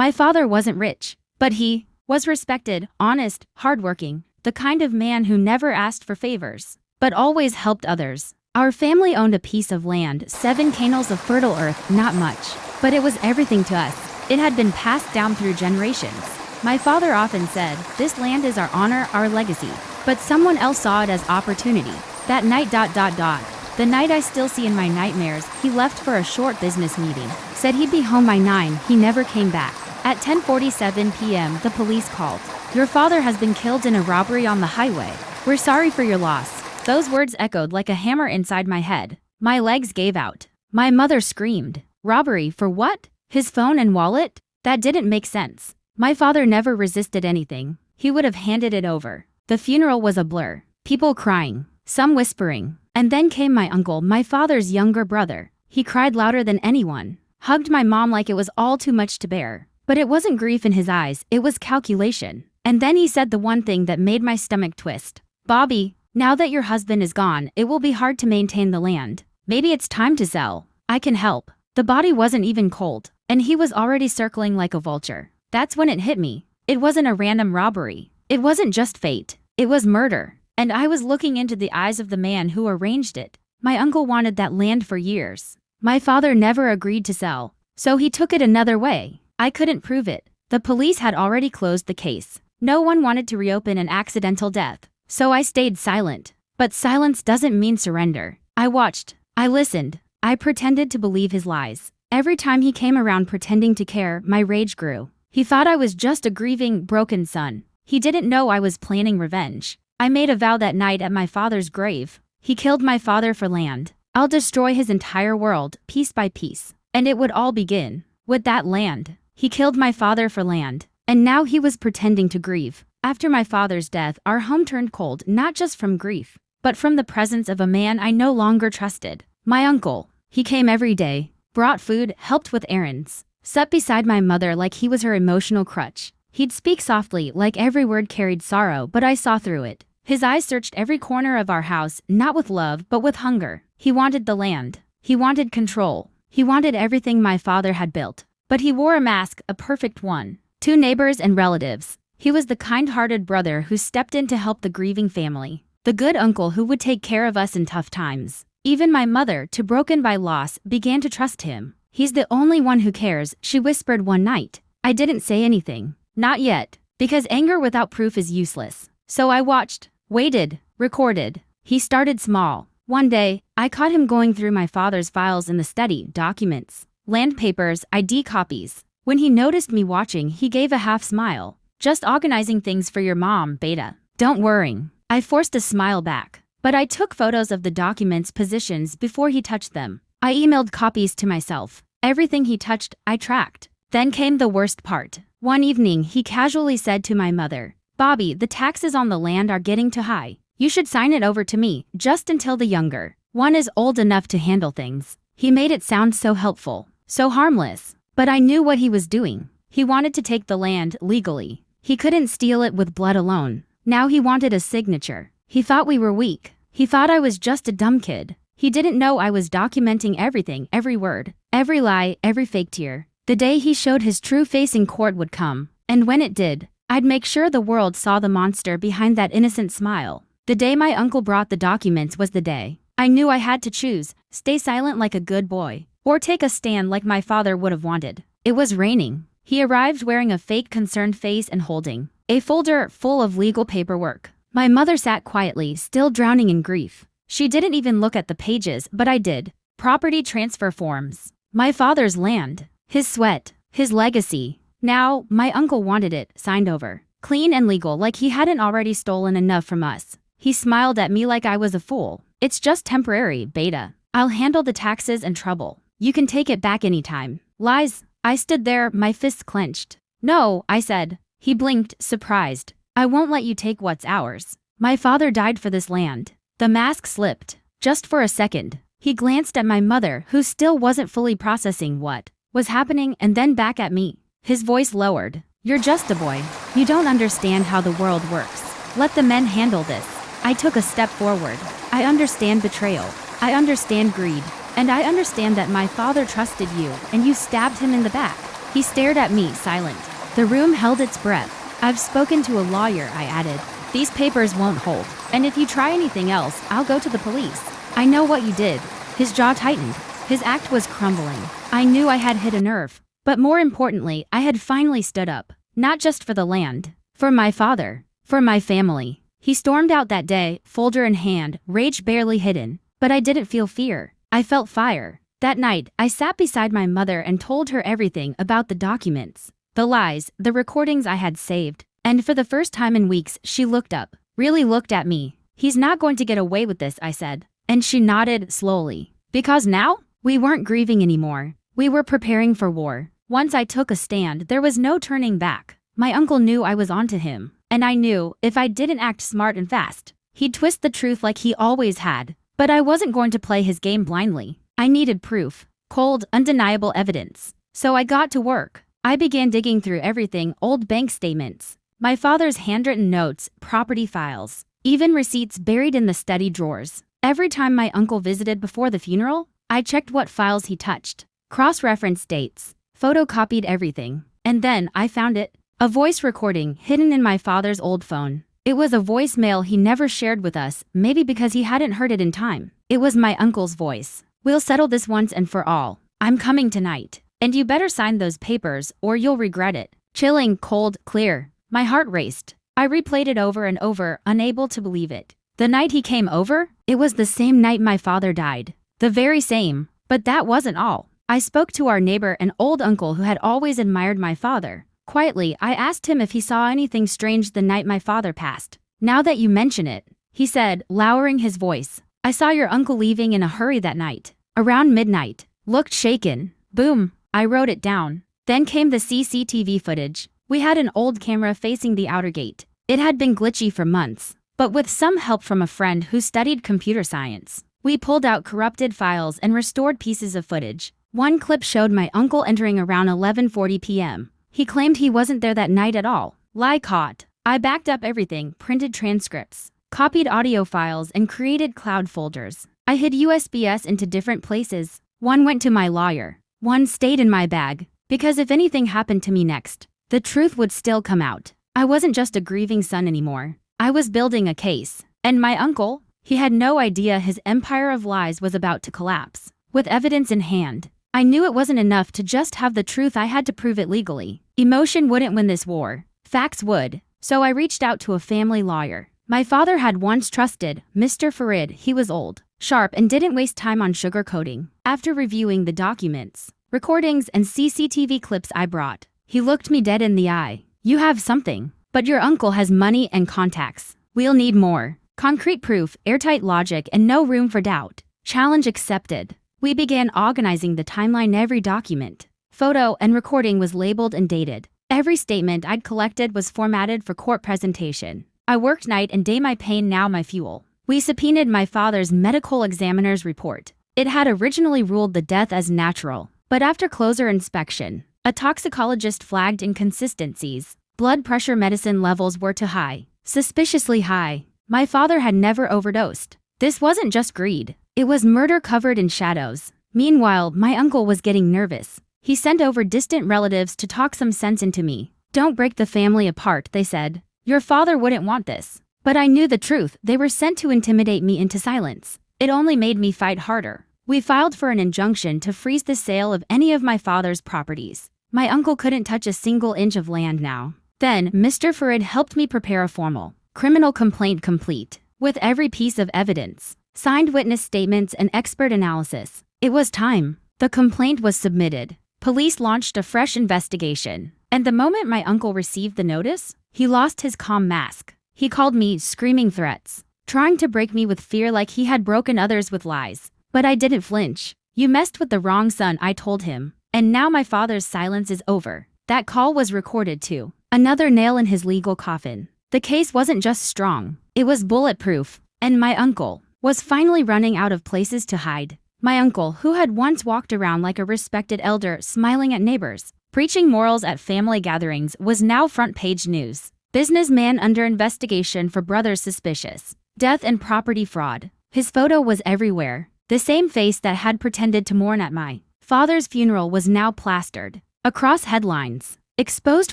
My father wasn't rich, but he was respected, honest, hardworking, the kind of man who never asked for favors, but always helped others. Our family owned a piece of land, 7 canals of fertile earth, not much, but it was everything to us. It had been passed down through generations. My father often said, "This land is our honor, our legacy." But someone else saw it as opportunity. That night, the night I still see in my nightmares, he left for a short business meeting. Said he'd be home by 9, he never came back. At 10:47 p.m., the police called. "Your father has been killed in a robbery on the highway. We're sorry for your loss." Those words echoed like a hammer inside my head. My legs gave out. My mother screamed. Robbery for what? His phone and wallet? That didn't make sense. My father never resisted anything. He would have handed it over. The funeral was a blur. People crying, some whispering. And then came my uncle, my father's younger brother. He cried louder than anyone. Hugged my mom like it was all too much to bear. But it wasn't grief in his eyes, it was calculation. And then he said the one thing that made my stomach twist. "Bobby, now that your husband is gone, it will be hard to maintain the land. Maybe it's time to sell. I can help." The body wasn't even cold, and he was already circling like a vulture. That's when it hit me. It wasn't a random robbery. It wasn't just fate. It was murder. And I was looking into the eyes of the man who arranged it. My uncle wanted that land for years. My father never agreed to sell, so he took it another way. I couldn't prove it. The police had already closed the case. No one wanted to reopen an accidental death. So I stayed silent. But silence doesn't mean surrender. I watched. I listened. I pretended to believe his lies. Every time he came around pretending to care, my rage grew. He thought I was just a grieving, broken son. He didn't know I was planning revenge. I made a vow that night at my father's grave. He killed my father for land. I'll destroy his entire world, piece by piece. And it would all begin with that land. He killed my father for land. And now he was pretending to grieve. After my father's death, our home turned cold, not just from grief, but from the presence of a man I no longer trusted. My uncle. He came every day, brought food, helped with errands, sat beside my mother like he was her emotional crutch. He'd speak softly, like every word carried sorrow, but I saw through it. His eyes searched every corner of our house, not with love, but with hunger. He wanted the land. He wanted control. He wanted everything my father had built. But he wore a mask, a perfect one. 2 neighbors and relatives. He was the kind-hearted brother who stepped in to help the grieving family. The good uncle who would take care of us in tough times. Even my mother, too broken by loss, began to trust him. "He's the only one who cares," she whispered one night. I didn't say anything. Not yet. Because anger without proof is useless. So I watched, waited, recorded. He started small. One day, I caught him going through my father's files in the study, documents, land papers, ID copies. When he noticed me watching, he gave a half smile. "Just organizing things for your mom, Beta. Don't worry." I forced a smile back. But I took photos of the documents' positions before he touched them. I emailed copies to myself. Everything he touched, I tracked. Then came the worst part. One evening, he casually said to my mother, "Bobby, the taxes on the land are getting too high. You should sign it over to me, just until the younger one is old enough to handle things." He made it sound so helpful, so harmless. But I knew what he was doing. He wanted to take the land legally. He couldn't steal it with blood alone. Now he wanted a signature. He thought we were weak. He thought I was just a dumb kid. He didn't know I was documenting everything, every word, every lie, every fake tear. The day he showed his true face in court would come. And when it did, I'd make sure the world saw the monster behind that innocent smile. The day my uncle brought the documents was the day I knew I had to choose, stay silent like a good boy, or take a stand like my father would have wanted. It was raining. He arrived wearing a fake concerned face and holding a folder full of legal paperwork. My mother sat quietly, still drowning in grief. She didn't even look at the pages, but I did. Property transfer forms. My father's land. His sweat. His legacy. Now, my uncle wanted it, signed over. Clean and legal, like he hadn't already stolen enough from us. He smiled at me like I was a fool. "It's just temporary, Beta. I'll handle the taxes and trouble. You can take it back anytime." Lies. I stood there, my fists clenched. "No," I said. He blinked, surprised. "I won't let you take what's ours. My father died for this land." The mask slipped. Just for a second. He glanced at my mother, who still wasn't fully processing what was happening, and then back at me. His voice lowered. "You're just a boy. You don't understand how the world works. Let the men handle this." I took a step forward. I understand betrayal. I understand greed. And I understand that my father trusted you, and you stabbed him in the back. He stared at me, silent. The room held its breath. I've spoken to a lawyer, I added. These papers won't hold. And if you try anything else, I'll go to the police. I know what you did. His jaw tightened. His act was crumbling. I knew I had hit a nerve. But more importantly, I had finally stood up. Not just for the land. For my father. For my family. He stormed out that day, folder in hand, rage barely hidden. But I didn't feel fear. I felt fire. That night, I sat beside my mother and told her everything about the documents. The lies, the recordings I had saved. And for the first time in weeks, she looked up. Really looked at me. He's not going to get away with this, I said. And she nodded slowly. Because now, we weren't grieving anymore. We were preparing for war. Once I took a stand, there was no turning back. My uncle knew I was onto him. And I knew, if I didn't act smart and fast, he'd twist the truth like he always had. But I wasn't going to play his game blindly. I needed proof. Cold, undeniable evidence. So I got to work. I began digging through everything, old bank statements, my father's handwritten notes, property files, even receipts buried in the study drawers. Every time my uncle visited before the funeral, I checked what files he touched, cross-referenced dates, photocopied everything. And then I found it. A voice recording hidden in my father's old phone. It was a voicemail he never shared with us, maybe because he hadn't heard it in time. It was my uncle's voice. We'll settle this once and for all. I'm coming tonight. And you better sign those papers or you'll regret it. Chilling, cold, clear. My heart raced. I replayed it over and over, unable to believe it. The night he came over, it was the same night my father died. The very same. But that wasn't all. I spoke to our neighbor, an old uncle who had always admired my father. Quietly, I asked him if he saw anything strange the night my father passed. Now that you mention it, he said, lowering his voice. I saw your uncle leaving in a hurry that night. Around midnight. Looked shaken. Boom. I wrote it down. Then came the CCTV footage. We had an old camera facing the outer gate. It had been glitchy for months. But with some help from a friend who studied computer science, we pulled out corrupted files and restored pieces of footage. One clip showed my uncle entering around 11:40 p.m. He claimed he wasn't there that night at all. Lie caught. I backed up everything, printed transcripts, copied audio files, and created cloud folders. I hid USBs into different places. One went to my lawyer. One stayed in my bag. Because if anything happened to me next, the truth would still come out. I wasn't just a grieving son anymore. I was building a case. And my uncle, he had no idea his empire of lies was about to collapse. With evidence in hand, I knew it wasn't enough to just have the truth. I had to prove it legally. Emotion wouldn't win this war. Facts would. So I reached out to a family lawyer. My father had once trusted, Mr. Farid. He was old, sharp, and didn't waste time on sugarcoating. After reviewing the documents, recordings, and CCTV clips I brought, he looked me dead in the eye. You have something, but your uncle has money and contacts. We'll need more. Concrete proof, airtight logic, and no room for doubt. Challenge accepted. We began organizing the timeline. Every document, photo, and recording was labeled and dated. Every statement I'd collected was formatted for court presentation. I worked night and day, my pain now my fuel. We subpoenaed my father's medical examiner's report. It had originally ruled the death as natural, but after closer inspection, a toxicologist flagged inconsistencies. Blood pressure, medicine levels were too high, suspiciously high. My father had never overdosed. This wasn't just greed. It was murder covered in shadows. Meanwhile, my uncle was getting nervous. He sent over distant relatives to talk some sense into me. Don't break the family apart, they said. Your father wouldn't want this. But I knew the truth. They were sent to intimidate me into silence. It only made me fight harder. We filed for an injunction to freeze the sale of any of my father's properties. My uncle couldn't touch a single inch of land now. Then, Mr. Farid helped me prepare a formal criminal complaint complete with every piece of evidence, signed witness statements, and expert analysis. It was time. The complaint was submitted. Police launched a fresh investigation. And the moment my uncle received the notice, he lost his calm mask. He called me, screaming threats, trying to break me with fear like he had broken others with lies. But I didn't flinch. You messed with the wrong son, I told him. And now my father's silence is over. That call was recorded too. Another nail in his legal coffin. The case wasn't just strong. It was bulletproof. And my uncle was finally running out of places to hide. My uncle, who had once walked around like a respected elder, smiling at neighbors, preaching morals at family gatherings, was now front-page news. Businessman under investigation for brothers suspicious. Death and property fraud. His photo was everywhere. The same face that had pretended to mourn at my father's funeral was now plastered across headlines, exposed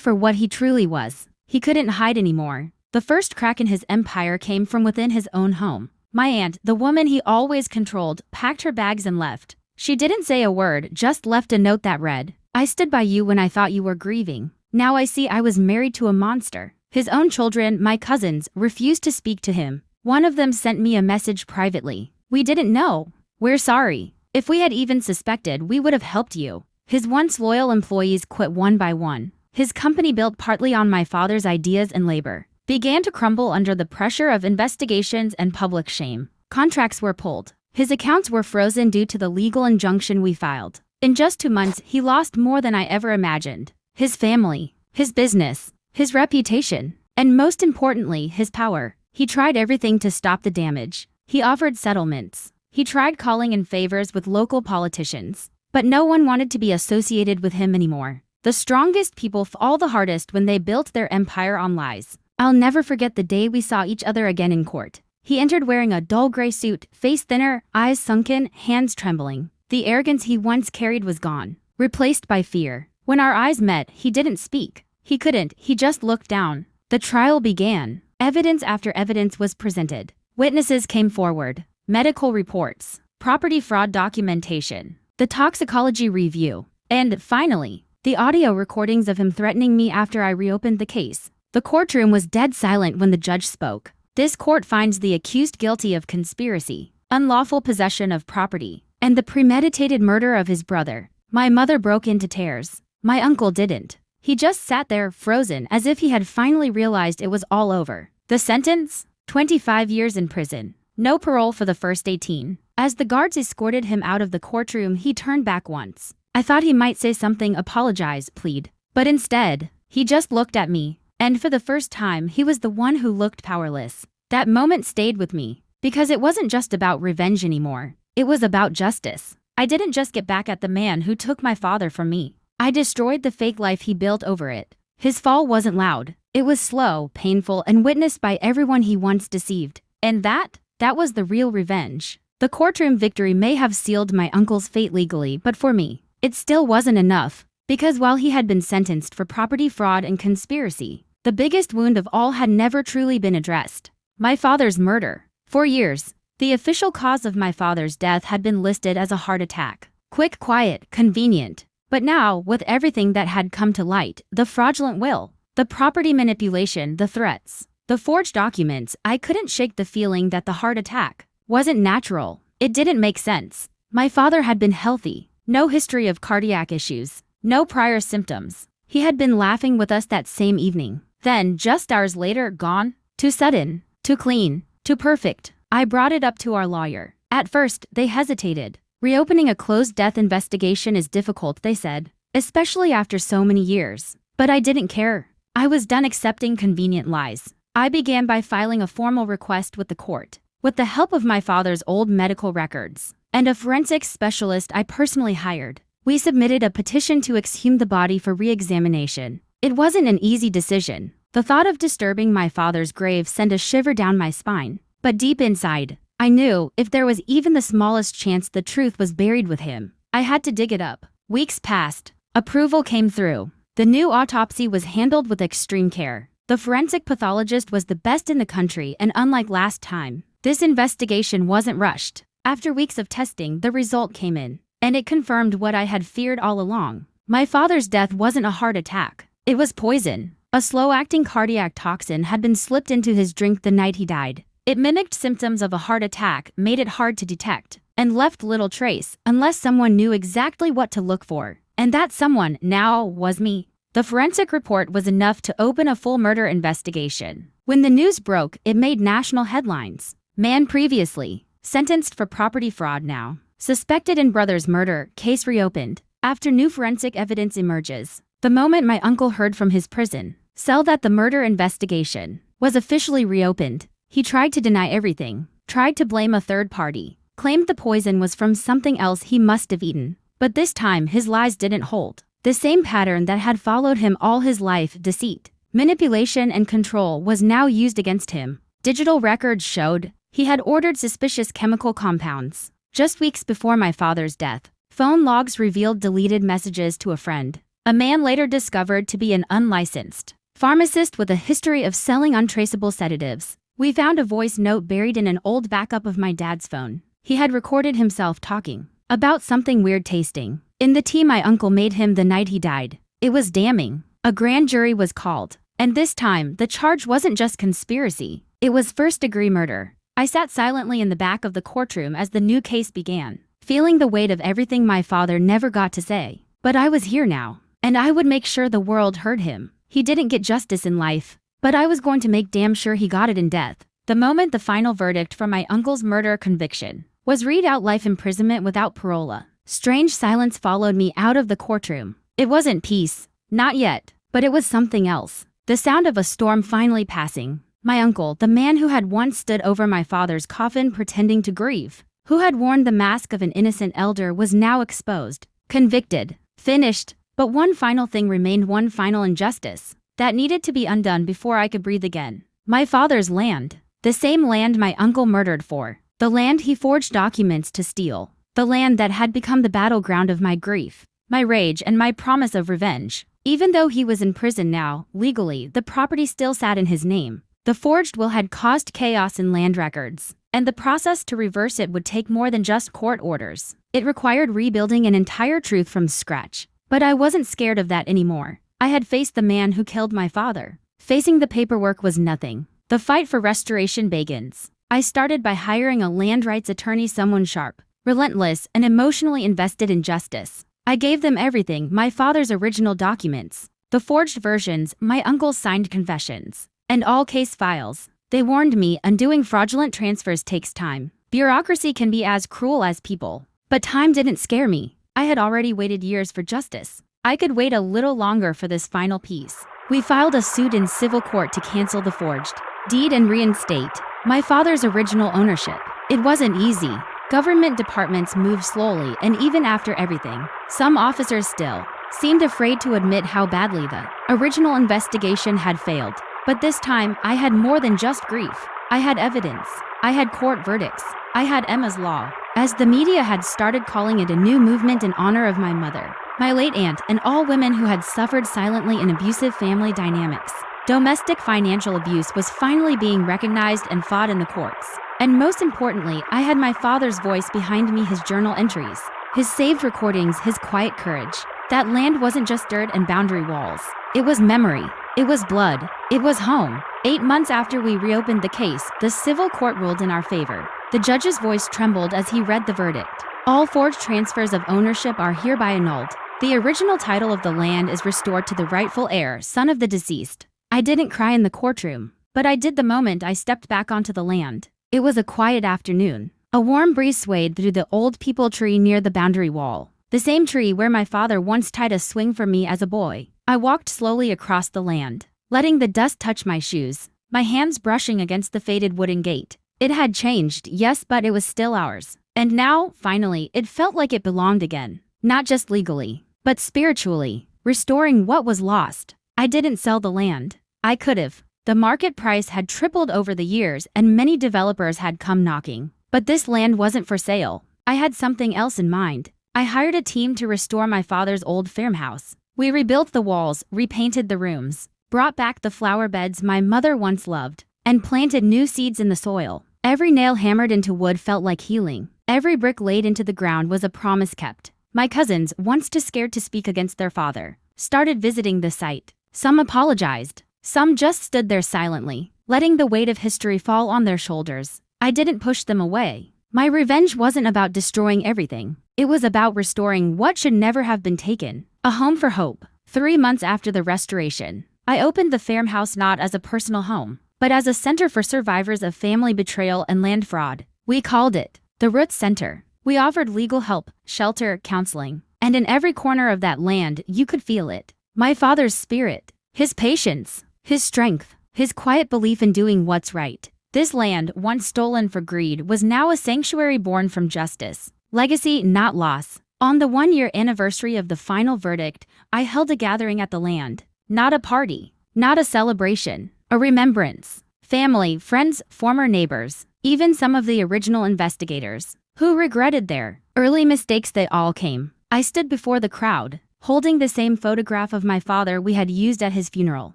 for what he truly was. He couldn't hide anymore. The first crack in his empire came from within his own home. My aunt, the woman he always controlled, packed her bags and left. She didn't say a word, just left a note that read, "I stood by you when I thought you were grieving. Now I see I was married to a monster." His own children, my cousins, refused to speak to him. One of them sent me a message privately. "We didn't know. We're sorry. If we had even suspected, we would have helped you." His once loyal employees quit one by one. His company, built partly on my father's ideas and labor, began to crumble under the pressure of investigations and public shame. Contracts were pulled. His accounts were frozen due to the legal injunction we filed. In just 2 months, he lost more than I ever imagined. His family, his business, his reputation, and most importantly, his power. He tried everything to stop the damage. He offered settlements. He tried calling in favors with local politicians. But no one wanted to be associated with him anymore. The strongest people fall the hardest when they built their empire on lies. I'll never forget the day we saw each other again in court. He entered wearing a dull gray suit, face thinner, eyes sunken, hands trembling. The arrogance he once carried was gone, replaced by fear. When our eyes met, he didn't speak. He couldn't, he just looked down. The trial began. Evidence after evidence was presented. Witnesses came forward. Medical reports, property fraud documentation, the toxicology review, and finally, the audio recordings of him threatening me after I reopened the case. The courtroom was dead silent when the judge spoke. "This court finds the accused guilty of conspiracy, unlawful possession of property, and the premeditated murder of his brother." My mother broke into tears. My uncle didn't. He just sat there, frozen, as if he had finally realized it was all over. The sentence? 25 years in prison. No parole for the first 18. As the guards escorted him out of the courtroom, he turned back once. I thought he might say something, apologize, plead. But instead, he just looked at me. And for the first time, he was the one who looked powerless. That moment stayed with me, because it wasn't just about revenge anymore. It was about justice. I didn't just get back at the man who took my father from me. I destroyed the fake life he built over it. His fall wasn't loud. It was slow, painful, and witnessed by everyone he once deceived. And that was the real revenge. The courtroom victory may have sealed my uncle's fate legally, but for me, it still wasn't enough. Because while he had been sentenced for property fraud and conspiracy, the biggest wound of all had never truly been addressed. My father's murder. For years, the official cause of my father's death had been listed as a heart attack. Quick, quiet, convenient. But now, with everything that had come to light, the fraudulent will, the property manipulation, the threats, the forged documents, I couldn't shake the feeling that the heart attack wasn't natural. It didn't make sense. My father had been healthy. No history of cardiac issues. No prior symptoms. He had been laughing with us that same evening. Then, just hours later, gone. Too sudden. Too clean. Too perfect. I brought it up to our lawyer. At first, they hesitated. Reopening a closed death investigation is difficult, they said, especially after so many years. But I didn't care. I was done accepting convenient lies. I began by filing a formal request with the court. With the help of my father's old medical records and a forensics specialist I personally hired, we submitted a petition to exhume the body for re-examination. It wasn't an easy decision. The thought of disturbing my father's grave sent a shiver down my spine. But deep inside, I knew if there was even the smallest chance the truth was buried with him, I had to dig it up. Weeks passed. Approval came through. The new autopsy was handled with extreme care. The forensic pathologist was the best in the country, and unlike last time, this investigation wasn't rushed. After weeks of testing, the result came in, and it confirmed what I had feared all along. My father's death wasn't a heart attack. It was poison. A slow-acting cardiac toxin had been slipped into his drink the night he died. It mimicked symptoms of a heart attack, made it hard to detect, and left little trace unless someone knew exactly what to look for. And that someone now was me. The forensic report was enough to open a full murder investigation. When the news broke, it made national headlines. Man previously sentenced for property fraud, now suspected in brother's murder, case reopened. After new forensic evidence emerges, the moment my uncle heard from his prison cell that the murder investigation was officially reopened, he tried to deny everything, tried to blame a third party, claimed the poison was from something else he must have eaten. But this time his lies didn't hold. The same pattern that had followed him all his life, deceit, manipulation, and control, was now used against him. Digital records showed he had ordered suspicious chemical compounds. Just weeks before my father's death, phone logs revealed deleted messages to a friend, a man later discovered to be an unlicensed pharmacist with a history of selling untraceable sedatives. We found a voice note buried in an old backup of my dad's phone. He had recorded himself talking about something weird tasting in the tea my uncle made him the night he died. It was damning. A grand jury was called, and this time the charge wasn't just conspiracy, it was first-degree murder. I sat silently in the back of the courtroom as the new case began, feeling the weight of everything my father never got to say. But I was here now, and I would make sure the world heard him. He didn't get justice in life, but I was going to make damn sure he got it in death. The moment the final verdict for my uncle's murder conviction was read out, life imprisonment without parole, a strange silence followed me out of the courtroom. It wasn't peace, not yet, but it was something else. The sound of a storm finally passing. My uncle, the man who had once stood over my father's coffin pretending to grieve, who had worn the mask of an innocent elder, was now exposed, convicted, finished. But one final thing remained, one final injustice that needed to be undone before I could breathe again. My father's land. The same land my uncle murdered for. The land he forged documents to steal. The land that had become the battleground of my grief, my rage, and my promise of revenge. Even though he was in prison now, legally, the property still sat in his name. The forged will had caused chaos in land records, and the process to reverse it would take more than just court orders. It required rebuilding an entire truth from scratch. But I wasn't scared of that anymore. I had faced the man who killed my father. Facing the paperwork was nothing. The fight for restoration begins. I started by hiring a land rights attorney, someone sharp, relentless, and emotionally invested in justice. I gave them everything: my father's original documents, the forged versions, my uncle's signed confessions, and all case files. They warned me, undoing fraudulent transfers takes time. Bureaucracy can be as cruel as people. But time didn't scare me. I had already waited years for justice. I could wait a little longer for this final piece. We filed a suit in civil court to cancel the forged deed and reinstate my father's original ownership. It wasn't easy. Government departments moved slowly, and even after everything, some officers still seemed afraid to admit how badly the original investigation had failed. But this time, I had more than just grief. I had evidence. I had court verdicts. I had Emma's Law, as the media had started calling it, a new movement in honor of my mother, my late aunt, and all women who had suffered silently in abusive family dynamics. Domestic financial abuse was finally being recognized and fought in the courts. And most importantly, I had my father's voice behind me, his journal entries, his saved recordings, his quiet courage. That land wasn't just dirt and boundary walls. It was memory. It was blood. It was home. 8 months after we reopened the case, the civil court ruled in our favor. The judge's voice trembled as he read the verdict. All forged transfers of ownership are hereby annulled. The original title of the land is restored to the rightful heir, son of the deceased. I didn't cry in the courtroom, but I did the moment I stepped back onto the land. It was a quiet afternoon. A warm breeze swayed through the old peepal tree near the boundary wall, the same tree where my father once tied a swing for me as a boy. I walked slowly across the land, letting the dust touch my shoes, my hands brushing against the faded wooden gate. It had changed, yes, but it was still ours. And now, finally, it felt like it belonged again. Not just legally, but spiritually, restoring what was lost. I didn't sell the land. I could have. The market price had tripled over the years, and many developers had come knocking. But this land wasn't for sale. I had something else in mind. I hired a team to restore my father's old farmhouse. We rebuilt the walls, repainted the rooms, brought back the flower beds my mother once loved, and planted new seeds in the soil. Every nail hammered into wood felt like healing. Every brick laid into the ground was a promise kept. My cousins, once too scared to speak against their father, started visiting the site. Some apologized. Some just stood there silently, letting the weight of history fall on their shoulders. I didn't push them away. My revenge wasn't about destroying everything. It was about restoring what should never have been taken. A home for hope. 3 months after the restoration, I opened the farmhouse not as a personal home, but as a center for survivors of family betrayal and land fraud. We called it the Roots Center. We offered legal help, shelter, counseling, and in every corner of that land, you could feel it. My father's spirit, his patience, his strength, his quiet belief in doing what's right. This land, once stolen for greed, was now a sanctuary born from justice. Legacy, not loss. On the 1-year anniversary of the final verdict, I held a gathering at the land. Not a party, not a celebration, a remembrance. Family, friends, former neighbors, even some of the original investigators, who regretted their early mistakes. They all came. I stood before the crowd, holding the same photograph of my father we had used at his funeral.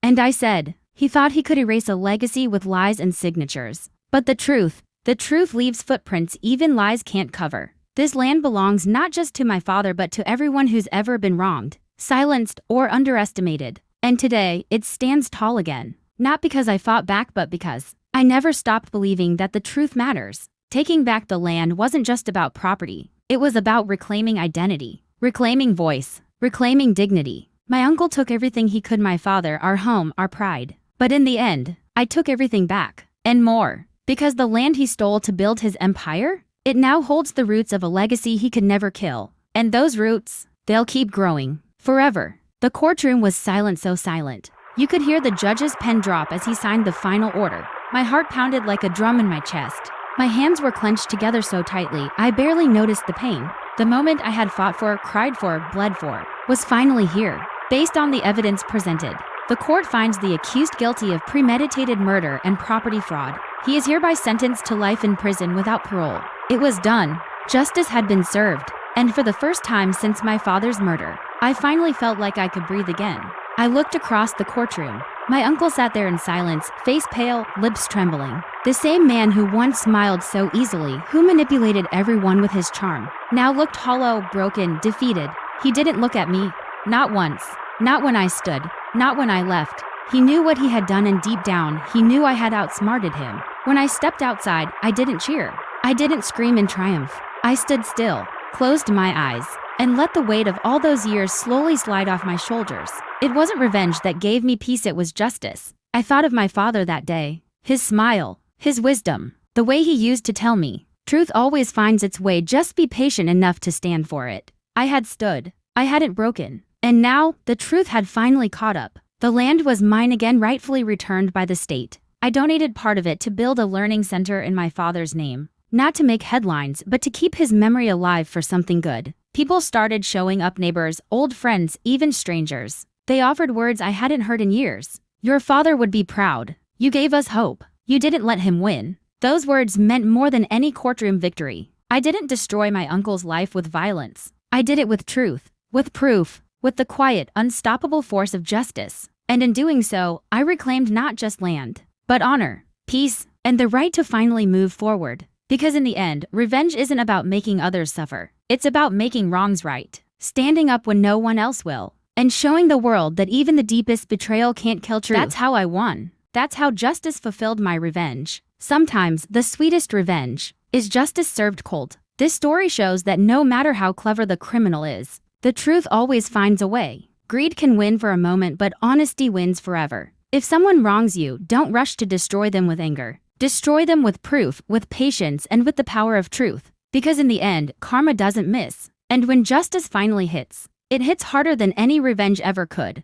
And I said, he thought he could erase a legacy with lies and signatures. But the truth leaves footprints even lies can't cover. This land belongs not just to my father but to everyone who's ever been wronged, silenced, or underestimated. And today, it stands tall again. Not because I fought back but because I never stopped believing that the truth matters. Taking back the land wasn't just about property. It was about reclaiming identity, reclaiming voice, reclaiming dignity. My uncle took everything he could, my father, our home, our pride. But in the end, I took everything back. And more. Because the land he stole to build his empire? It now holds the roots of a legacy he could never kill. And those roots, they'll keep growing. Forever. The courtroom was silent, so silent. You could hear the judge's pen drop as he signed the final order. My heart pounded like a drum in my chest. My hands were clenched together so tightly, I barely noticed the pain. The moment I had fought for, cried for, bled for, was finally here. Based on the evidence presented, the court finds the accused guilty of premeditated murder and property fraud. He is hereby sentenced to life in prison without parole. It was done. Justice had been served. And for the first time since my father's murder, I finally felt like I could breathe again. I looked across the courtroom. My uncle sat there in silence, face pale, lips trembling. The same man who once smiled so easily, who manipulated everyone with his charm, now looked hollow, broken, defeated. He didn't look at me. Not once. Not when I stood. Not when I left. He knew what he had done, and deep down, he knew I had outsmarted him. When I stepped outside, I didn't cheer. I didn't scream in triumph. I stood still, closed my eyes, and let the weight of all those years slowly slide off my shoulders. It wasn't revenge that gave me peace, it was justice. I thought of my father that day. His smile, his wisdom, the way he used to tell me, truth always finds its way, just be patient enough to stand for it. I had stood. I hadn't broken. And now, the truth had finally caught up. The land was mine again, rightfully returned by the state. I donated part of it to build a learning center in my father's name. Not to make headlines, but to keep his memory alive for something good. People started showing up, neighbors, old friends, even strangers. They offered words I hadn't heard in years. Your father would be proud. You gave us hope. You didn't let him win. Those words meant more than any courtroom victory. I didn't destroy my uncle's life with violence. I did it with truth, with proof, with the quiet, unstoppable force of justice. And in doing so, I reclaimed not just land, but honor, peace, and the right to finally move forward. Because in the end, revenge isn't about making others suffer. It's about making wrongs right, standing up when no one else will, and showing the world that even the deepest betrayal can't kill truth. That's how I won. That's how justice fulfilled my revenge. Sometimes, the sweetest revenge is justice served cold. This story shows that no matter how clever the criminal is, the truth always finds a way. Greed can win for a moment, but honesty wins forever. If someone wrongs you, don't rush to destroy them with anger. Destroy them with proof, with patience, and with the power of truth. Because in the end, karma doesn't miss. And when justice finally hits, it hits harder than any revenge ever could.